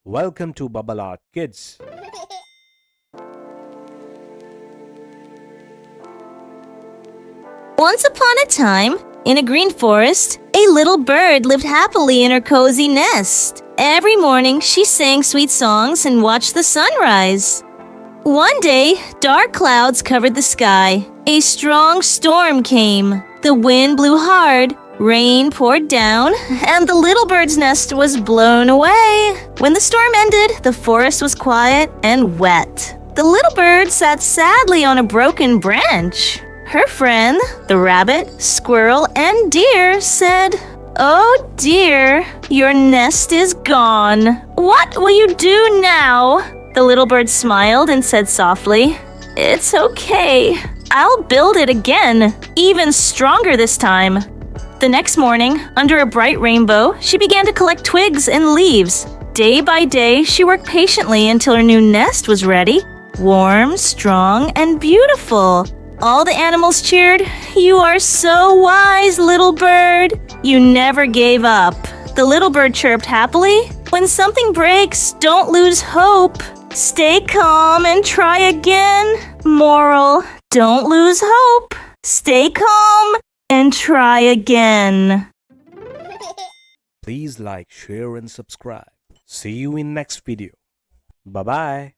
Welcome to BubbleArtKids. Once upon a time, in a green forest, a little bird lived happily in her cozy nest. Every morning, she sang sweet songs and watched the sunrise. One day, dark clouds covered the sky. A strong storm came. The wind blew hard, rain poured down, and the little bird's nest was blown away. When the storm ended, the forest was quiet and wet. The little bird sat sadly on a broken branch. Her friend, the rabbit, squirrel, and deer said, "Oh dear, your nest is gone. What will you do now?" The little bird smiled and said softly, "It's okay. I'll build it again, even stronger this time." The next morning, under a bright rainbow, she began to collect twigs and leaves. Day by day, she worked patiently until her new nest was ready, warm, strong, and beautiful. All the animals cheered, "You are so wise, little bird. You never gave up." The little bird chirped happily, "When something breaks, don't lose hope. Stay calm and try again." Moral, don't lose hope. Stay calm and try again. Please like, share and subscribe. See you in next video. Bye-bye.